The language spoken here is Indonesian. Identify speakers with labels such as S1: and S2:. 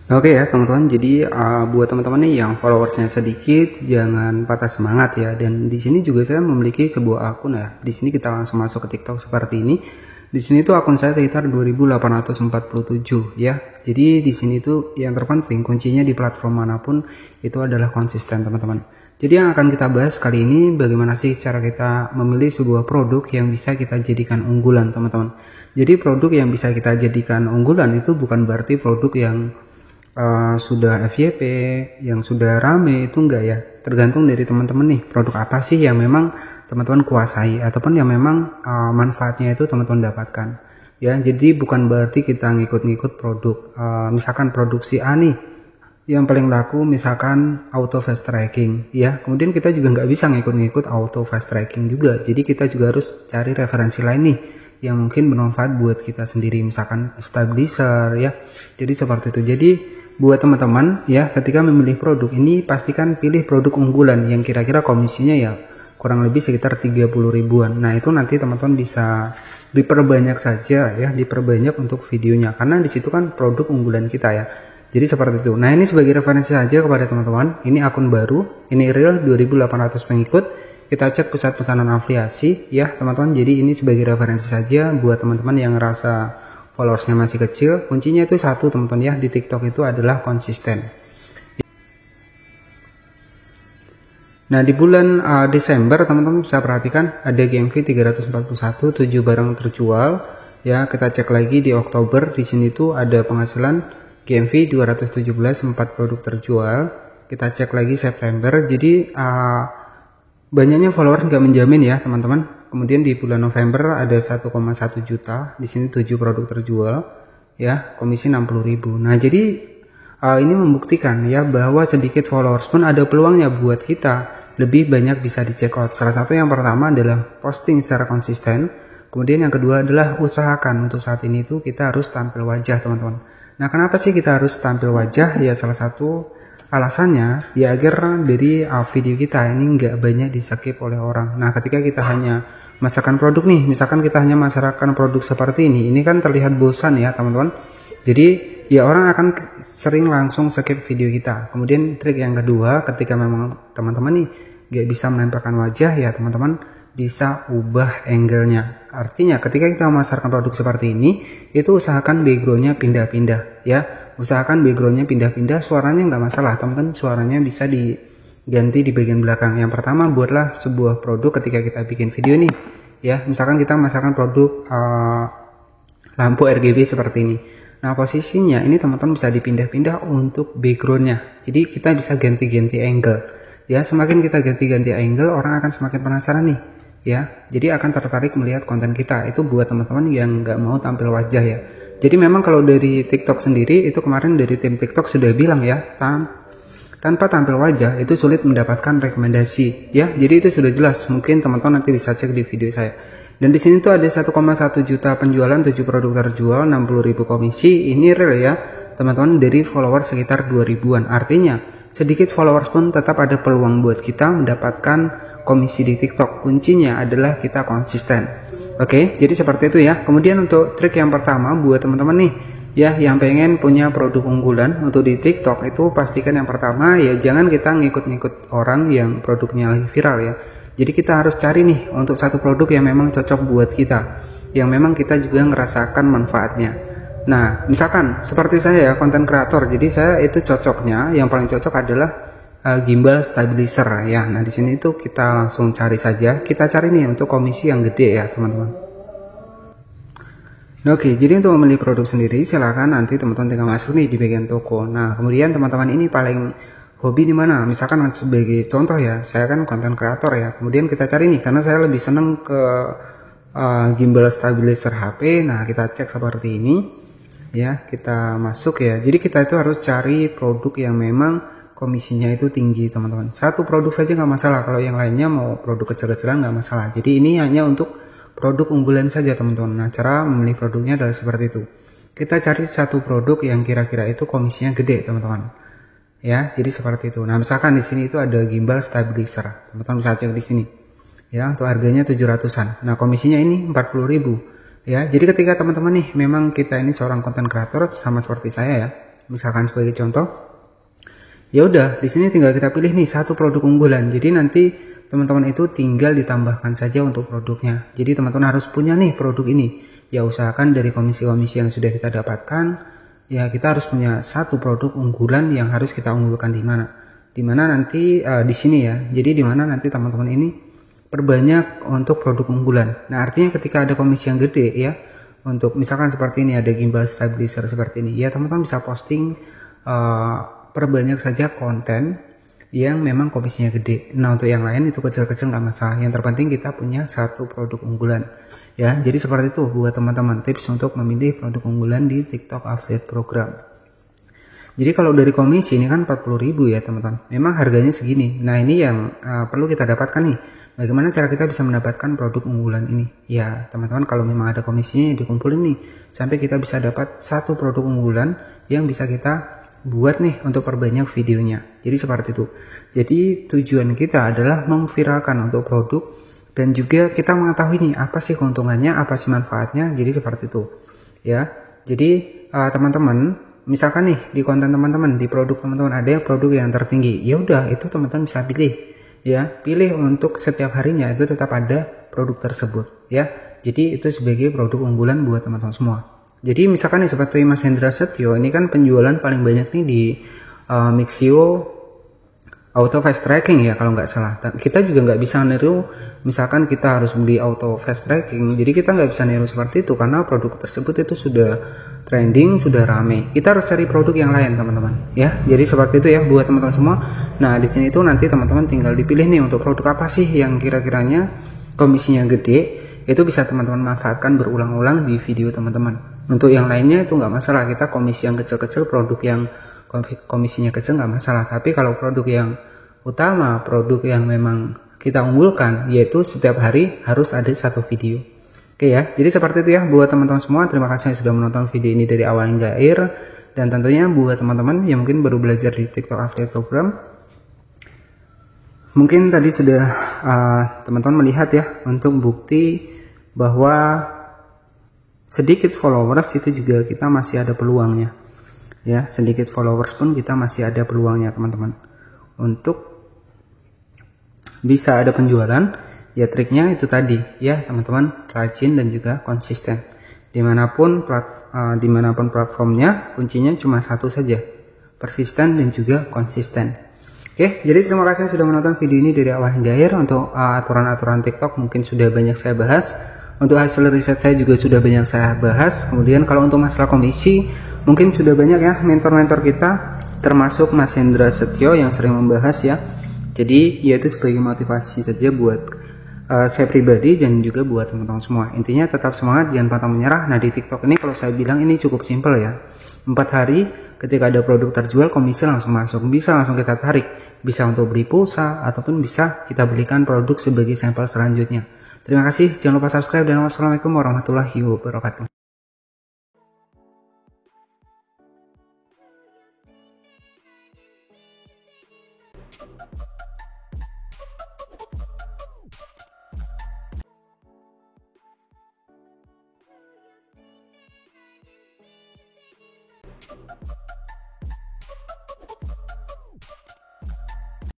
S1: Oke ya teman-teman, jadi buat teman-teman nih yang followersnya sedikit, jangan patah semangat ya. Dan di sini juga saya memiliki sebuah akun ya. Di sini kita langsung masuk ke TikTok seperti ini. Di sini tuh akun saya sekitar 2847 ya. Jadi di sini tuh yang terpenting kuncinya di platform manapun itu adalah konsisten teman-teman. Jadi yang akan kita bahas kali ini bagaimana sih cara kita memilih sebuah produk yang bisa kita jadikan unggulan teman-teman. Jadi produk yang bisa kita jadikan unggulan itu bukan berarti produk yang sudah FYP yang sudah rame, itu enggak ya, tergantung dari teman-teman nih produk apa sih yang memang teman-teman kuasai ataupun yang memang manfaatnya itu teman-teman dapatkan ya. Jadi bukan berarti kita ngikut-ngikut produk, misalkan produksi A nih yang paling laku misalkan auto fast tracking ya, kemudian kita juga nggak bisa ngikut-ngikut auto fast tracking juga. Jadi kita juga harus cari referensi lain nih yang mungkin bermanfaat buat kita sendiri, misalkan stabilizer ya. Jadi seperti itu. Jadi buat teman-teman ya, ketika memilih produk ini pastikan pilih produk unggulan yang kira-kira komisinya ya kurang lebih sekitar 30 ribuan. Nah itu nanti teman-teman bisa diperbanyak saja ya, diperbanyak untuk videonya karena disitu kan produk unggulan kita ya. Jadi seperti itu. Nah ini sebagai referensi saja kepada teman-teman. Ini akun baru, ini real 2800 pengikut. Kita cek pusat pesanan afiliasi ya teman-teman. Jadi ini sebagai referensi saja buat teman-teman yang ngerasa followersnya masih kecil. Kuncinya itu satu teman-teman ya, di TikTok itu adalah konsisten. Nah di bulan Desember teman-teman bisa perhatikan ada GMV 341, 7 barang terjual ya. Kita cek lagi di Oktober, di sini tuh ada penghasilan GMV 217, 4 produk terjual. Kita cek lagi September, jadi banyaknya followers nggak menjamin ya teman-teman. Kemudian di bulan November ada 1,1 juta, di sini 7 produk terjual ya, komisi 60.000. Nah jadi ini membuktikan ya bahwa sedikit followers pun ada peluangnya buat kita lebih banyak bisa di check out. Salah satu yang pertama adalah posting secara konsisten, kemudian yang kedua adalah usahakan untuk saat ini tuh kita harus tampil wajah teman-teman. Nah kenapa sih kita harus tampil wajah? Ya salah satu alasannya ya agar dari video kita ini nggak banyak di skip oleh orang. Nah ketika kita hanya masarkan produk nih, misalkan kita hanya masarkan produk seperti ini kan terlihat bosan ya teman-teman. Jadi ya orang akan sering langsung skip video kita. Kemudian trik yang kedua, ketika memang teman-teman nih nggak bisa menempelkan wajah ya teman-teman bisa ubah angle-nya. Artinya ketika kita memasarkan produk seperti ini, itu usahakan background-nya pindah-pindah ya. Usahakan background-nya pindah-pindah, suaranya nggak masalah teman-teman, suaranya bisa diganti di bagian belakang. Yang pertama, buatlah sebuah produk ketika kita bikin video nih ya, misalkan kita memasarkan produk lampu RGB seperti ini. Nah posisinya ini teman-teman bisa dipindah-pindah untuk background-nya, jadi kita bisa ganti-ganti angle ya. Semakin kita ganti-ganti angle, orang akan semakin penasaran nih ya, jadi akan tertarik melihat konten kita. Itu buat teman-teman yang nggak mau tampil wajah ya. Jadi memang kalau dari TikTok sendiri itu kemarin dari tim TikTok sudah bilang ya, tanpa tampil wajah itu sulit mendapatkan rekomendasi ya. Jadi itu sudah jelas, mungkin teman-teman nanti bisa cek di video saya. Dan di sini tuh ada 1,1 juta penjualan, 7 produk terjual, 60.000 komisi. Ini real ya teman-teman, dari followers sekitar 2000-an. Artinya sedikit followers pun tetap ada peluang buat kita mendapatkan komisi di TikTok. Kuncinya adalah kita konsisten. Oke, jadi seperti itu ya. Kemudian untuk trik yang pertama buat teman-teman nih ya yang pengen punya produk unggulan untuk di TikTok, itu pastikan yang pertama ya jangan kita ngikut-ngikut orang yang produknya lagi viral ya. Jadi kita harus cari nih untuk satu produk yang memang cocok buat kita, yang memang kita juga ngerasakan manfaatnya. Nah misalkan seperti saya ya, konten kreator, jadi saya itu cocoknya yang paling cocok adalah gimbal stabilizer ya. Nah di sini tuh kita langsung cari saja, kita cari nih untuk komisi yang gede ya teman-teman. Oke, jadi untuk memilih produk sendiri silahkan nanti teman-teman tinggal masuk nih di bagian toko. Nah kemudian teman-teman ini paling hobi di mana? Misalkan sebagai contoh ya, saya kan konten kreator ya. Kemudian kita cari nih, karena saya lebih seneng ke gimbal stabilizer HP. Nah kita cek seperti ini ya, kita masuk ya. Jadi kita itu harus cari produk yang memang komisinya itu tinggi teman-teman. Satu produk saja nggak masalah, kalau yang lainnya mau produk kecil-kecilan nggak masalah. Jadi ini hanya untuk produk unggulan saja teman-teman. Nah cara memilih produknya adalah seperti itu. Kita cari satu produk yang kira-kira itu komisinya gede teman-teman ya. Jadi seperti itu. Nah misalkan di sini itu ada gimbal stabilizer, teman-teman bisa cek di sini ya, untuk harganya 700-an. Nah komisinya ini 40.000 ya. Jadi ketika teman-teman nih memang kita ini seorang konten kreator sama seperti saya ya, Misalkan sebagai contoh, ya udah di sini tinggal kita pilih nih satu produk unggulan. Jadi nanti teman-teman itu tinggal ditambahkan saja untuk produknya. Jadi teman-teman harus punya nih produk ini. Ya usahakan dari komisi-komisi yang sudah kita dapatkan, ya kita harus punya satu produk unggulan yang harus kita unggulkan di mana. Di mana nanti di sini ya. Jadi di mana nanti teman-teman ini perbanyak untuk produk unggulan. Nah, artinya ketika ada komisi yang gede ya, untuk misalkan seperti ini ada gimbal stabilizer seperti ini, ya teman-teman bisa posting perbanyak saja konten yang memang komisinya gede. Nah, untuk yang lain itu kecil-kecil nggak masalah. Yang terpenting kita punya satu produk unggulan. Ya, jadi seperti itu buat teman-teman tips untuk memilih produk unggulan di TikTok Affiliate Program. Jadi kalau dari komisi ini kan 40.000 ya teman-teman. Memang harganya segini. Nah, ini yang perlu kita dapatkan nih. Bagaimana cara kita bisa mendapatkan produk unggulan ini? Ya, teman-teman kalau memang ada komisinya dikumpulin nih sampai kita bisa dapat satu produk unggulan yang bisa kita buat nih untuk perbanyak videonya. Jadi seperti itu. Jadi tujuan kita adalah memviralkan untuk produk dan juga kita mengetahui nih apa sih keuntungannya, apa sih manfaatnya. Jadi seperti itu. Ya. Jadi teman-teman, misalkan nih di konten teman-teman, di produk teman-teman ada yang produk yang tertinggi. Ya udah, itu teman-teman bisa pilih. Ya, pilih untuk setiap harinya itu tetap ada produk tersebut ya. Jadi itu sebagai produk unggulan buat teman-teman semua. Jadi misalkan nih seperti Mas Hendra Setio ini kan penjualan paling banyak nih di Mixio auto fast tracking ya kalau nggak salah. Kita juga nggak bisa niru misalkan kita harus beli auto fast tracking. Jadi kita nggak bisa niru seperti itu karena produk tersebut itu sudah trending, sudah rame. Kita harus cari produk yang lain teman-teman ya. Jadi seperti itu ya buat teman-teman semua. Nah, di sini tuh nanti teman-teman tinggal dipilih nih untuk produk apa sih yang kira-kiranya komisinya gede. Itu bisa teman-teman manfaatkan berulang-ulang di video teman-teman. Untuk yang lainnya itu nggak masalah. Kita komisi yang kecil-kecil, produk yang komisinya kecil nggak masalah. Tapi kalau produk yang utama, produk yang memang kita unggulkan, yaitu setiap hari harus ada satu video. Oke ya, jadi seperti itu ya buat teman-teman semua. Terima kasih yang sudah menonton video ini dari awal hingga akhir. Dan tentunya buat teman-teman yang mungkin baru belajar di TikTok Affiliate Program, mungkin tadi sudah teman-teman melihat ya untuk bukti bahwa sedikit followers itu juga kita masih ada peluangnya. Ya, sedikit followers pun kita masih ada peluangnya teman-teman untuk bisa ada penjualan. Ya triknya itu tadi ya teman-teman, rajin dan juga konsisten. Dimanapun platformnya, kuncinya cuma satu saja, persisten dan juga konsisten. Oke, jadi terima kasih sudah menonton video ini dari awal hingga akhir. Untuk aturan-aturan TikTok mungkin sudah banyak saya bahas. Untuk hasil riset saya juga sudah banyak saya bahas. Kemudian kalau untuk masalah komisi, mungkin sudah banyak ya mentor-mentor kita, termasuk Mas Hendra Setio yang sering membahas ya. Jadi ya itu sebagai motivasi saja buat saya pribadi dan juga buat teman-teman semua. Intinya tetap semangat, jangan pantang menyerah. Nah di TikTok ini kalau saya bilang ini cukup simpel ya. 4 hari ketika ada produk terjual, komisi langsung masuk. Bisa langsung kita tarik. Bisa untuk beli pulsa ataupun bisa kita belikan produk sebagai sampel selanjutnya. Terima kasih, jangan lupa subscribe dan wassalamualaikum warahmatullahi wabarakatuh.